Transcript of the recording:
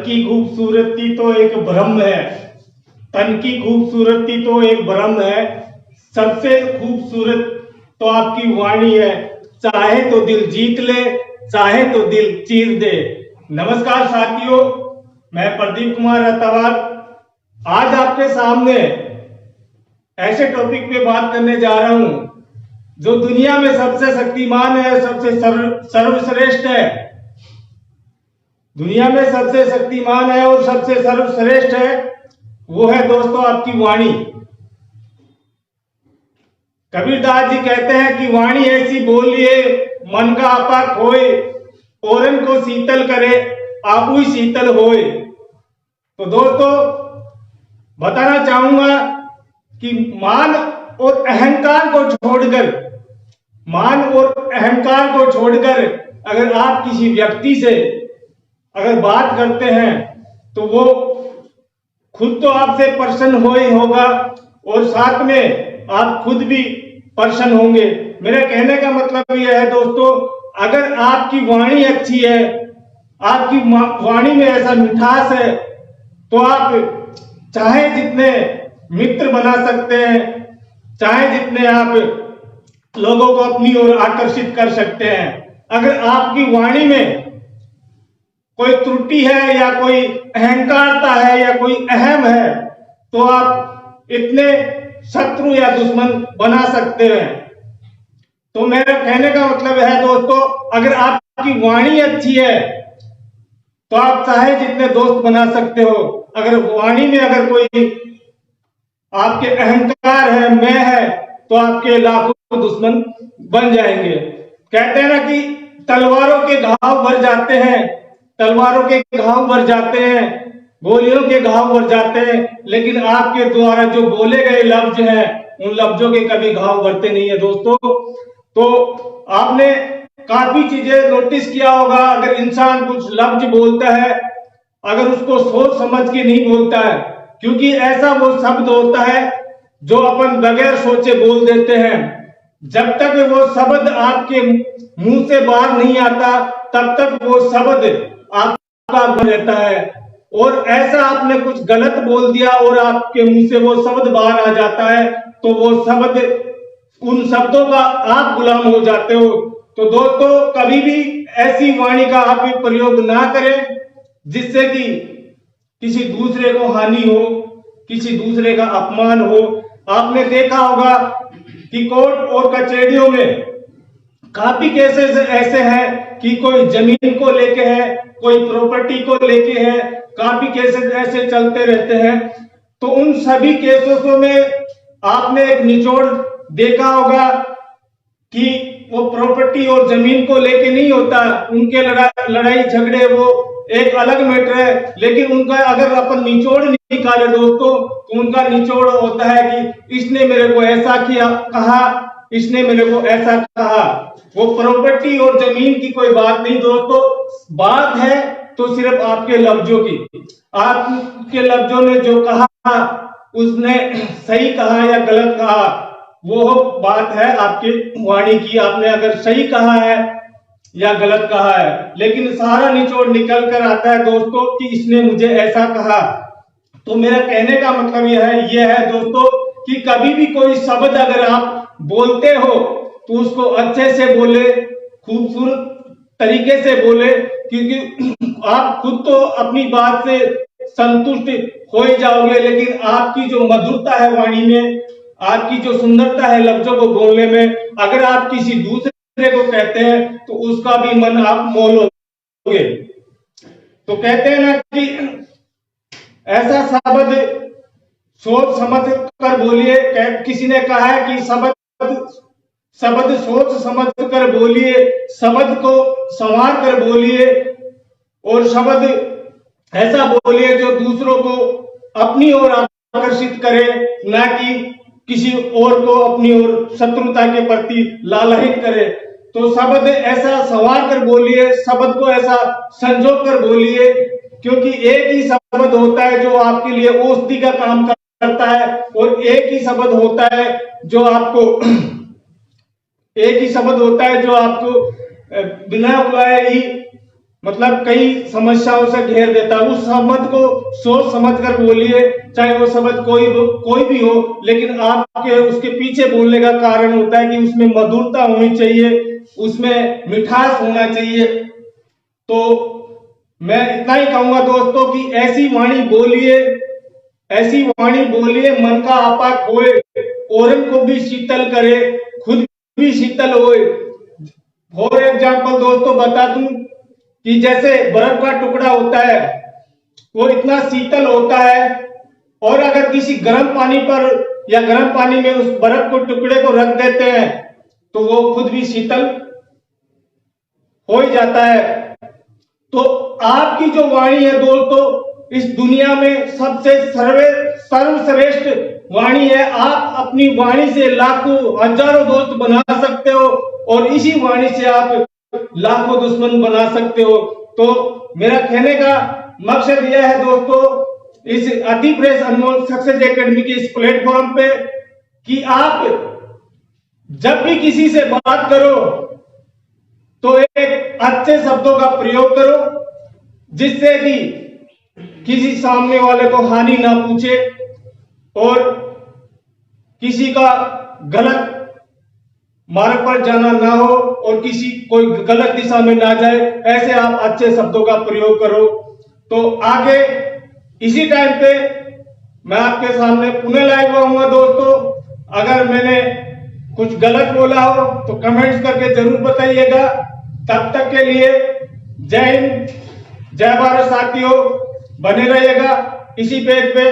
की खूबसूरती तो एक भ्रम है, तन की खूबसूरती तो एक भ्रम है, सबसे खूबसूरत तो आपकी वाणी है, चाहे तो दिल जीत ले, चाहे तो दिल चीर दे। नमस्कार साथियों, मैं प्रदीप कुमार रतावार आज आपके सामने ऐसे टॉपिक पे बात करने जा रहा हूं जो दुनिया में सबसे शक्तिमान है, सबसे सर्वश्रेष्ठ है। दुनिया में सबसे शक्तिमान है और सबसे सर्वश्रेष्ठ है, वो है दोस्तों आपकी वाणी। कबीरदास जी कहते हैं कि वाणी ऐसी बोलिए मन का आपा खोए, औरन को शीतल करे आपू शीतल होए। तो दोस्तों बताना चाहूंगा कि मान और अहंकार को छोड़कर अगर आप किसी व्यक्ति से अगर बात करते हैं तो वो खुद तो आपसे प्रसन्न हो ही होगा और साथ में आप खुद भी प्रसन्न होंगे। मेरे कहने का मतलब यह है दोस्तों, अगर आपकी वाणी अच्छी है, आपकी वाणी में ऐसा मिठास है, तो आप चाहे जितने मित्र बना सकते हैं, चाहे जितने आप लोगों को अपनी ओर आकर्षित कर सकते हैं। अगर आपकी वाणी में कोई त्रुटि है या कोई अहंकारता है या कोई अहम है, तो आप इतने शत्रु या दुश्मन बना सकते हैं। तो मेरा कहने का मतलब है दोस्तों, अगर आपकी वाणी अच्छी है तो आप चाहे जितने दोस्त बना सकते हो। अगर वाणी में अगर कोई आपके अहंकार है, मैं है, तो आपके लाखों दुश्मन बन जाएंगे। कहते हैं ना कि तलवारों के घाव भर जाते हैं, गोलियों के घाव भर जाते हैं, लेकिन आपके द्वारा जो बोले गए लफ्ज हैं, उन लफ्जों के कभी घाव भरते नहीं है दोस्तों। तो आपने काफी चीजें नोटिस किया होगा, अगर इंसान कुछ लफ्ज बोलता है, अगर उसको सोच समझ के नहीं बोलता है, क्योंकि ऐसा वो शब्द होता है जो अपन बगैर सोचे बोल देते हैं। जब तक वो शब्द आपके मुंह से बाहर नहीं आता, तब तक वो शब्द आपका रहता है। और ऐसा आपने कुछ गलत बोल दिया और आपके मुंह से वो शब्द बाहर आ जाता है, तो वो शब्द, उन शब्दों का आप गुलाम हो जाते हो। तो दोस्तों कभी भी ऐसी वाणी का आप प्रयोग ना करें जिससे कि किसी दूसरे को हानि हो, किसी दूसरे का अपमान हो। आपने देखा होगा कि कोर्ट और कचहरियों में काफी केसेस ऐसे हैं कि कोई जमीन को लेके है, कोई प्रॉपर्टी को लेके है, काफी केसेस ऐसे चलते रहते हैं। तो उन सभी केसों में आपने एक निचोड़ देखा होगा कि वो प्रॉपर्टी और जमीन को लेके नहीं होता, उनके लड़ाई झगड़े वो एक अलग मैटर है, लेकिन उनका अगर अपन निचोड़ निकाले दोस्तों, तो उनका निचोड़ होता है कि इसने मेरे को ऐसा किया कहा, इसने मेरे को ऐसा कहा। वो प्रॉपर्टी और जमीन की कोई बात नहीं दोस्तों, बात है तो सिर्फ आपके लफ्जों की। आपके लफ्जों ने जो कहा उसने सही कहा या गलत कहा, वो बात है आपकी वाणी की। आपने अगर सही कहा है या गलत कहा है, लेकिन सारा निचोड़ निकल कर आता है दोस्तों कि इसने मुझे ऐसा कहा। तो मेरा कहने का मतलब यह है दोस्तों कि कभी भी कोई शब्द अगर आप बोलते हो तो उसको अच्छे से बोले, खूबसूरत तरीके से बोले, क्योंकि आप खुद तो अपनी बात से संतुष्ट हो ही जाओगे, लेकिन आपकी जो मधुरता है वाणी में, आपकी जो सुंदरता है लफ्जों को बोलने में, अगर आप किसी दूसरे को कहते हैं तो उसका भी मन आप मोह लोगे। तो कहते हैं ना कि ऐसा शब्द सोच समझ कर बोलिए। किसी ने कहा है कि शब्द सोच समझ कर बोलिए, शब्द को संवार कर बोलिए, और शब्द ऐसा बोलिए जो दूसरों को अपनी ओर आकर्षित करे, ना कि किसी और को अपनी ओर शत्रुता के प्रति लालहित करे। तो शब्द ऐसा संवार कर बोलिए, शब्द को ऐसा संजो कर बोलिए, क्योंकि एक ही शब्द होता है जो आपके लिए औषधि का काम करता है, और एक ही शब्द होता है जो आपको बिना बुलाए ही मतलब कई समस्याओं से घेर देता है। उस शब्द को सोच समझ कर बोलिए, चाहे वो शब्द कोई भी हो, लेकिन आपके उसके पीछे बोलने का कारण होता है कि उसमें मधुरता होनी चाहिए, उसमें मिठास होना चाहिए। तो मैं इतना ही कहूंगा दोस्तों कि ऐसी वाणी बोलिए, ऐसी वाणी बोलिए मन का आपा खोए, औरन को भी शीतल करे, खुद भी शीतल होए। फॉर एग्जाम्पल दोस्तों बता दूं कि जैसे बर्फ का टुकड़ा होता है वो इतना शीतल होता है, और अगर किसी गर्म पानी पर या गर्म पानी में उस बर्फ को टुकड़े को रख देते हैं तो वो खुद भी शीतल हो ही जाता है। तो आपकी जो वाणी है दोस्तों, इस दुनिया में सबसे सर्वश्रेष्ठ वाणी है। आप अपनी वाणी से लाखों हजारों दोस्त बना सकते हो, और इसी वाणी से आप लाखों दुश्मन बना सकते हो। तो मेरा कहने का मकसद यह है दोस्तों, इस अति फ्रेश अनमोल सक्सेस एकेडमी के इस प्लेटफॉर्म पे, कि आप जब भी किसी से बात करो तो एक अच्छे शब्दों का प्रयोग करो, जिससे कि किसी सामने वाले को हानि ना पूछे और किसी का गलत मार्ग पर जाना ना हो और किसी कोई गलत दिशा में ना जाए। ऐसे आप अच्छे शब्दों का प्रयोग करो। तो आगे इसी टाइम पे मैं आपके सामने पुनः लाइव आऊंगा दोस्तों। अगर मैंने कुछ गलत बोला हो तो कमेंट्स करके जरूर बताइएगा। तब तक के लिए जय हिंद, जय भारत साथियों। बने रहिएगा इसी पेज पे।